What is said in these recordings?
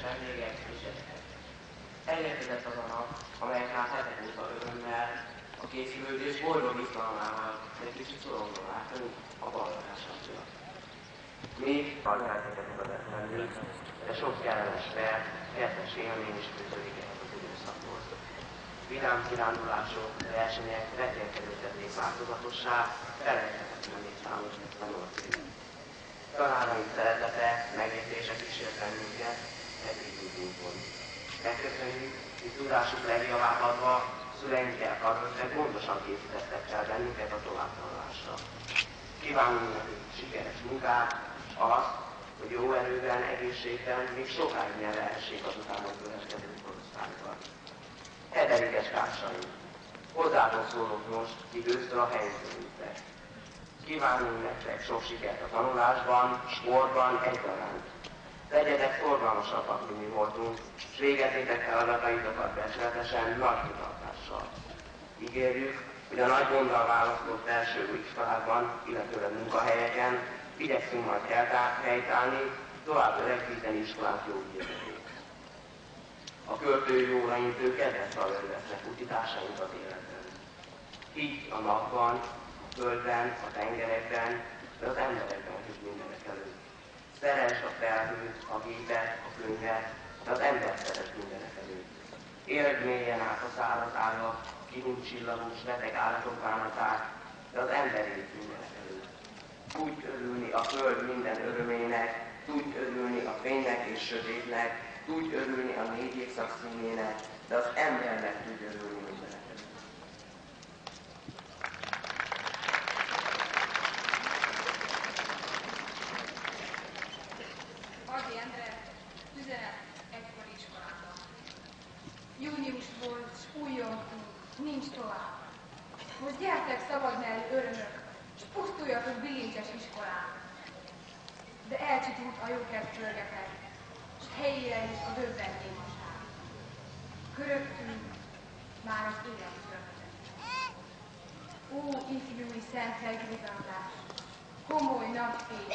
vendégek és gyerekek. Elérkezett az a nap, amelyet már hetek óta örömmel, a készülődés boldog izgalmával, de kicsit szorongva vártunk a ballagásra. Még alkáltéket fogadott velünk, de sok kellemes perces élmény is fűződik ehhez az időszakhoz. Vidám kirándulások, versenyek reténykedőtették változatossá, felejthetetlenné számos tanult élet. Tanáraink szeretete, megértése kísért bennünket, eddig útunkon. Megköszönjük, hogy tudásuk legjavát adva, szüleinkkel karöltve gondosan készítettek el bennünket a továbbtanulásra. Kívánunk nekünk sikeres munkát, azt, hogy jó erőben, egészségben még sokáig nevelhessék az utánok következő korosztályokat. Kedvelikes társaim, hozzátok szólok most időször a helyzetünkre. Kívánunk nektek sok sikert a tanulásban, sportban egyaránt. Legyetek szorgalmasabbak, mint mi voltunk, s végezzétek feladataitokat becsületesen, nagy kitartással. Ígérjük, hogy a nagy gonddal választott felső iskolákban, illetőleg munkahelyeken igyekszünk majd helytállni, tovább öregbíteni iskolák jó hírét. A költői óraintő kedvesről vesznek utitásainkat életben. Így a napban, a földben, a tengerekben, de az emberekben is mindenek előtt. Szeresd a felhőt, a gépet, a könyvet, de az ember szeret mindenek előtt. Éld mélyen át a száraz állat, kihúnyt csillagos, beteg állatok bánatát, de az ember él mindenek előtt. Tudj örülni a föld minden örömének, tudj örülni a fénynek és sötétnek, tudj örülni a négy évszak színének, de az embernek tudj örülni mindenek előtt. Adi Endre, 11 egykor iskolában. Június volt, s újjongtunk, nincs tovább. Most gyertek szabadmelű örömök, s pusztuljatok bilincses iskolán. De elcsitult a jókedv pörgetek, s helyére is a döbbentésság. Köröttünk már az élet rögtön. Ó, ifjúi szent megvizsgálás, komoly napfény,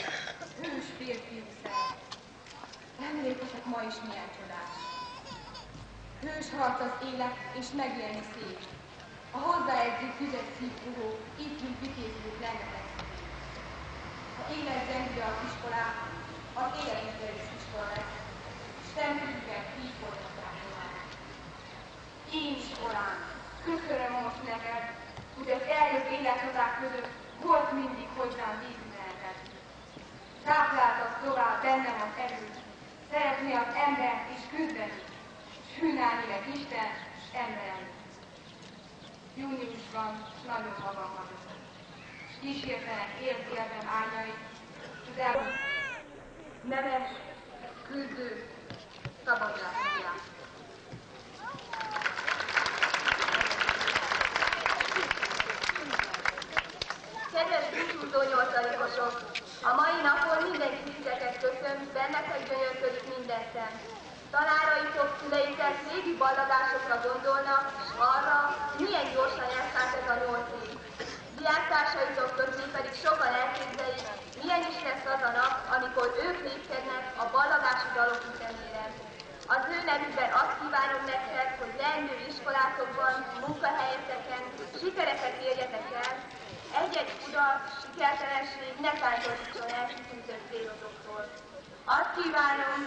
hős férfiú szent. Emlékeztek ma is milyen csodás. Hős harc az élet, és megélni szép. A hozzáedző füzet szívpuhó, ifjú vitézők rengeteg szép. Ha élet zengli az iskolát, az életünkre is iskola lesz, s tempülüket így folytatják tovább. Én iskolám, köszönöm most neked, hogy az eljött élethatár között volt mindig hozzám vízüzeneted. Tápláltad tovább bennem az erőt, szeretni az embert és küzdeni, s hűnálni meg Isten s emberem. Júniusban nagyon magam vagyok, s kísértenek éltem árnyait, s neves, küzdő, szabadlátóját. Kedves búcsúzó nyolcadikosok! A mai napon mindenki titeket köszön, bennetek gyönyörködik minden szem. Tanáraitok, szüleitek régi balladásokra gondolnak, és arra, milyen gyorsan elszállt ez a 8 év. Diáktársaitok közé pedig sokan elképzelik, milyen is lesz az a nap, amikor ők lépkednek a balladási dalok ütemére. Az ő nevükben azt kívánom nektek, hogy leendő iskolátokban, munkahelyeteken sikereket érjetek el, egy-egy kudarc, sikertelenség ne tántorítson el kitűzött célotoktól. Azt kívánom,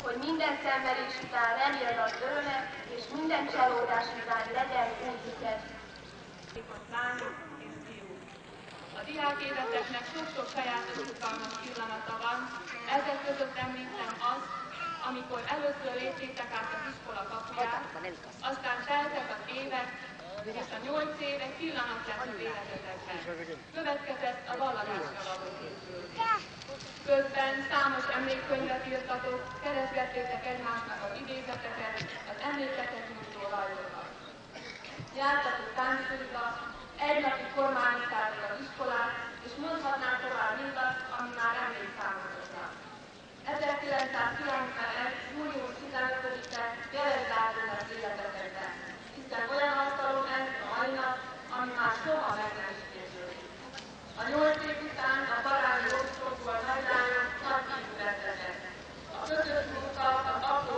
hogy minden szenvedés után reméled az örömet, és minden csalódás után legyen új siker. Lányok és fiúk. A diákéveteknek sok-sok sajátos izgalmas pillanata van, ezek között említem azt, amikor először léptétek át az iskola kapuját, aztán teltek az évek, és a 8 év egy pillanat lesz az életetekben. Következett a valladásra való készülés. Közben számos emlékkönyvet írtatok, keresgettétek egymásnak az idézeteket, az emlékeket nyújtó rajzokat. Jártatok táncsuliba, egy napig kormányoztátok az iskolát, és mondhatnám tovább mindazt, ami már emlékszámotokra. 1991. július 15-e jelezzárdul az életetekben, hiszen olyan asztalon ez a mai nap, ami már soha meg nem ismétlődik. A 8 év után a barányi osztokból nagy lányok nagy hívű lettetek. A közös munka, az apró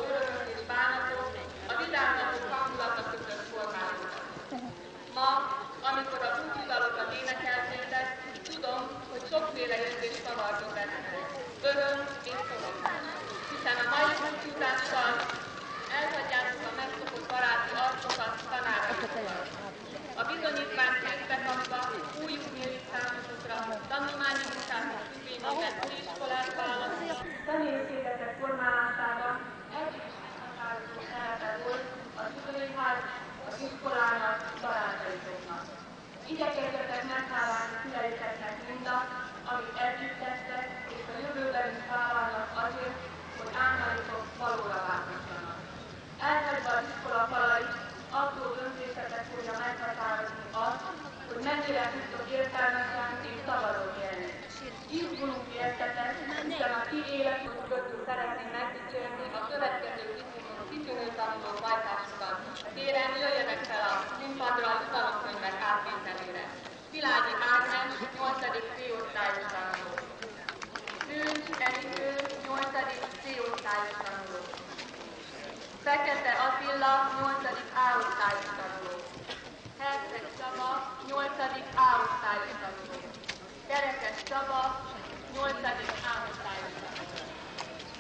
Fekete Attila, 8. A-osztályos tanuló. Herceg Csaba, 8. A-osztályos tanuló. Kerekes Csaba, 8. A-osztályos tanuló.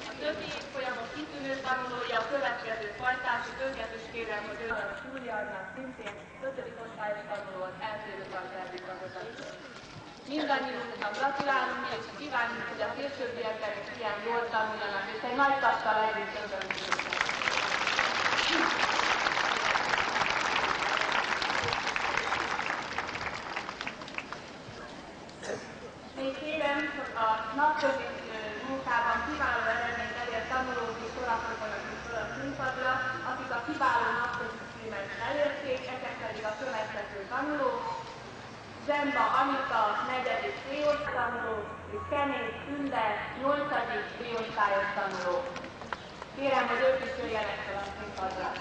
A többi évfolyamok kitűnő tanulói a következő fajtások, őket is kérem, hogy ők Júliának szintén 5. osztályos tanuló az első tantervi tagozatról. Mindannyiunknak gratulálunk, és kívánjuk, hogy a későbbiekben is ilyen jól tanuljanak, és egy nagy tappal együtt örömünk. Még kérem, hogy a napközi munkában kiváló eredményt elért tanulók is sorakozzanak föl a színpadra, akik a kiváló napközi címet elérték, ezek pedig a következő tanulók: Zemba Anita, 4. C-osztályos tanuló, és Kenész Tünde, 8. B-osztályos tanuló. Kérem, hogy ők is jöjjenek fel a színpadra.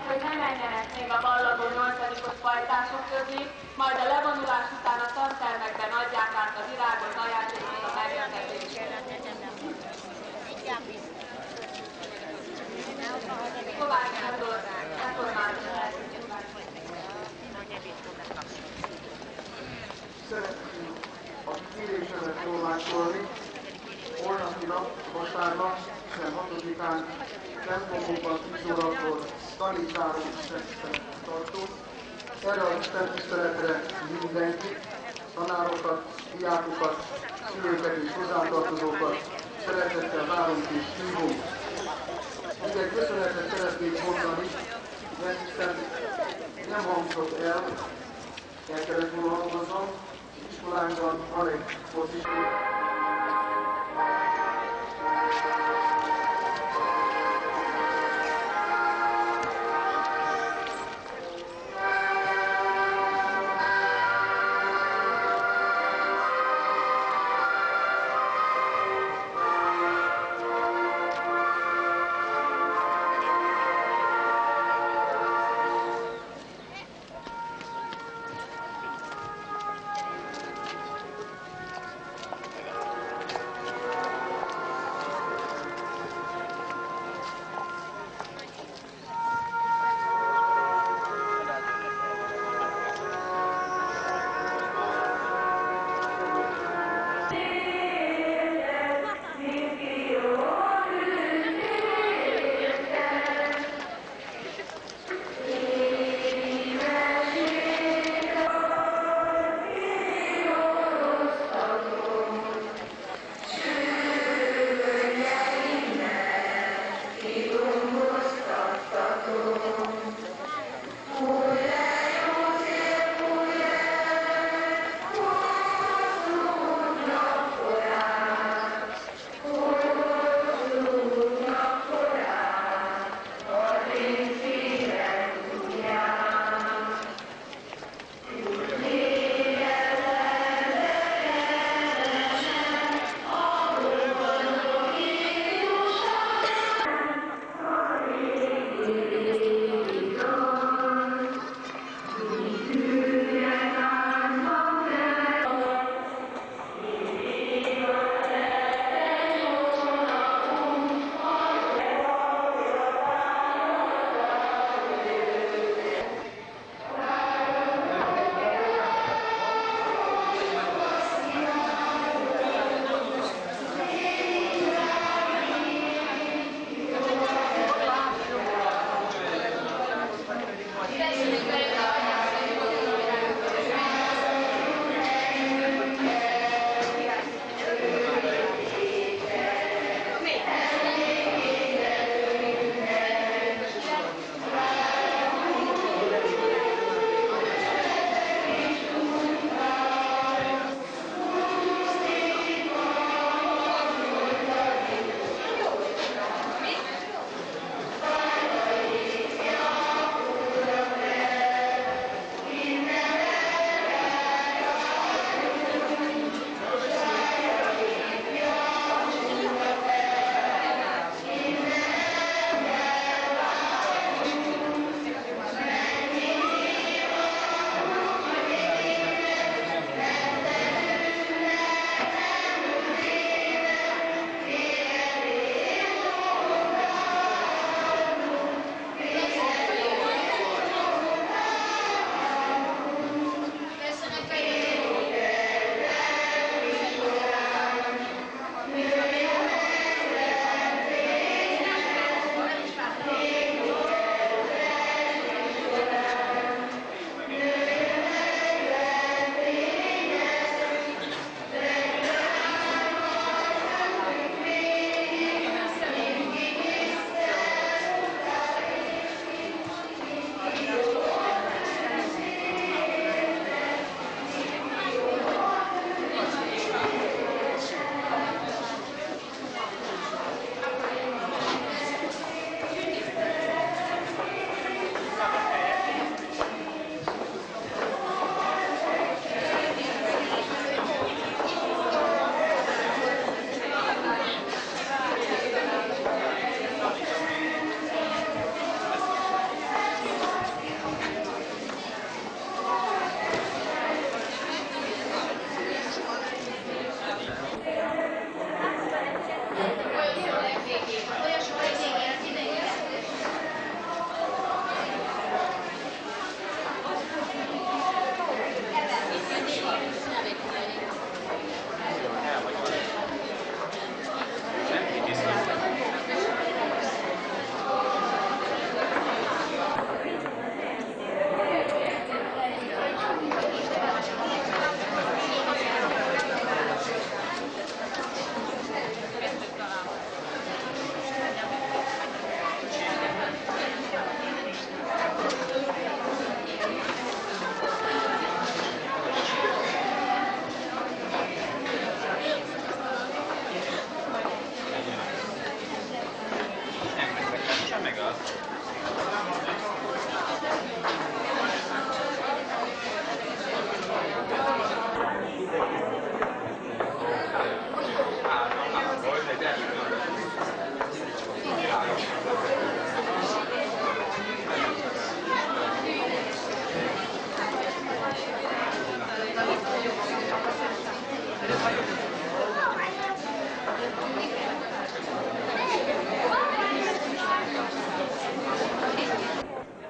Hogy ne menjenek még a ballagó 8-os fajtások közé, majd a levonulás után a tantermekben adják át a virágot, ajándékot a megrendelésére. Kovács Sándor, református lelkiség. Szeretném a kérésemet tolmácsolni. Holnapi nap, vasárnap, 16-án templomunkban 10 órakor tanítáró istentiszteletet tartunk. Erre az istentiszteletre mindenkit, tanárokat, diákokat, szülőket és hozzátartozókat szeretettel várunk és hívunk. Még egy köszönetet szeretnék mondani, mert hiszen nem hangzott el kellett volna hangoznom, iskolánkban van egy fociklub.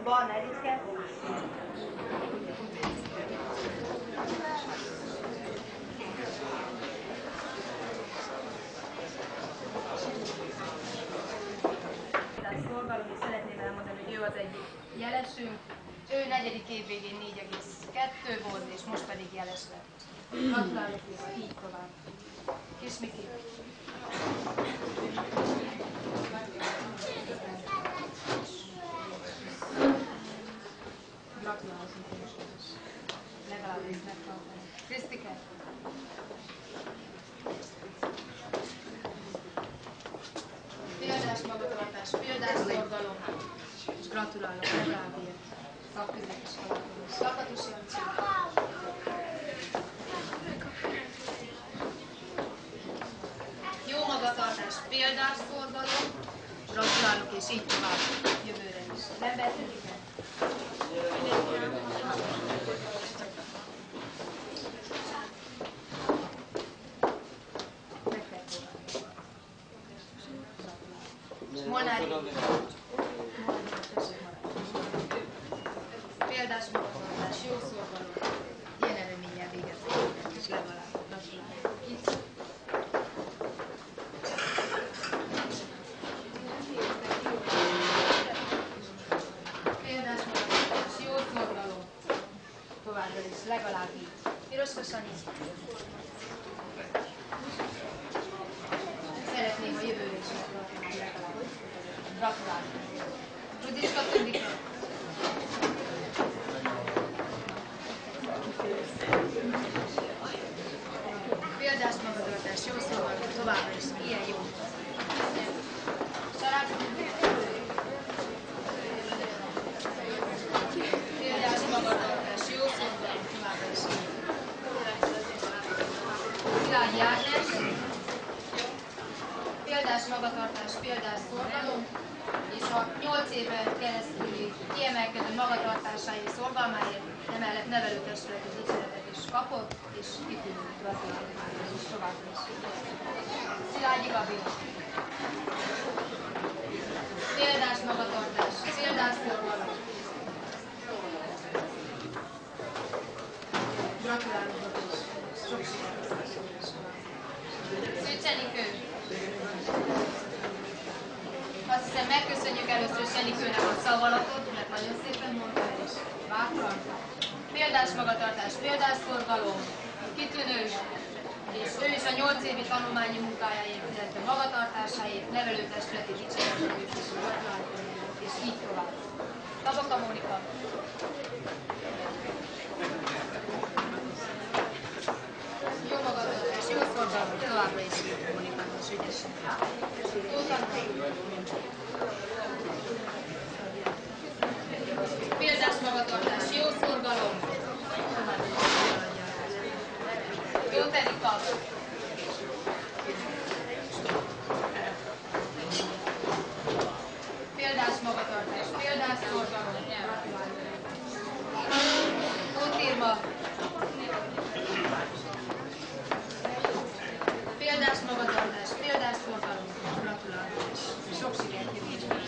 Barna Editke, szolgalom, és szeretném elmondani, hogy ő az egyik jelesünk. Ő 4. év végén 4,2 volt, és most pedig jeles lett. Gratulálok, és így tovább. Kis Miki. Gratulálok, és legalább ezt megtartani. Krisztike. Példás magatartás, példás szorgalom, és gratulálok, legalább ilyen szakközépes halakodás. Lakatos Jancsi. Jó magatartás, példás szorgalom, gratulálok, és így tovább jövőre is. Lembertedike. Molnári. Példás magatartás, jó szorgalom, ilyen eredménnyel végezzük, és legalább gratulálok. Itt. Példás magatartás, jó szorgalom, továbbra is, legalább így. Piroska Sanyi. Szeretném a jövőre is megtartani legalább. Gratulálok. Rudiska Tündike. Példás magatartás, jó szorgalom, továbbra is ilyen jó. Sarács. Példás magatartás, jó szorgalom, továbbra is ilyen. Szilágyi Ágnes. Példás magatartás, példás szorgalom, és a 8 éven keresztüli kiemelkedő magatartásáért, szorgalmáért emellett nevelőtestületi dicséretet is kapott, és kitűnő gratulálok már is továbbra is. Szilágyi Gabi. Példás magatartás, példás szorgalom. Gratulálok Gabi is. Sok sikert. Szőcsenikő. Azt hiszem, megköszönjük először Senikőnek a szavalatot, mert nagyon szépen mondta el is bátran. Példás magatartás, példás szorgalom, kitűnő, és ő is a 8 évi tanulmányi munkájáért, illetve magatartásáért, nevelőtestületi dicséretét is gratulálunk, és így tovább. Tabaka Mónika. Jó magatartás, jó szorgalom, továbbra is Mónikának is ügyesen. Példás magatartás, jó szorgalom. Jó Terika. Példás magatartás, példás szorgalom. Tóth Irma. Példás magatartás, példás szorgalom. Gratulálok. Sok sikert kívánok.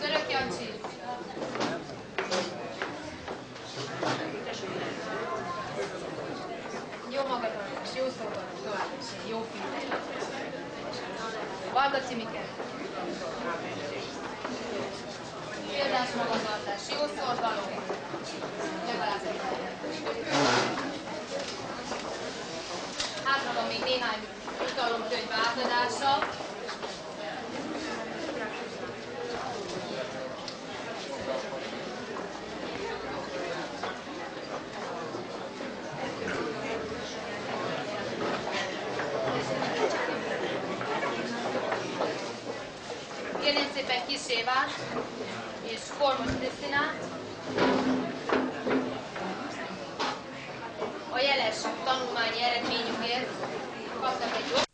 Török Jancsi. Jó magatartás, jó szorgalom, tovább is jó figyelmet. Varga Cimike. Példás magatartás, jó szorgalom. Legalább hátra van még néhány jutalomkönyv átadása. Kérném szépen Kis Évát és Kormos Krisztinát. A jeles tanulmányi eredményükért kaptak egy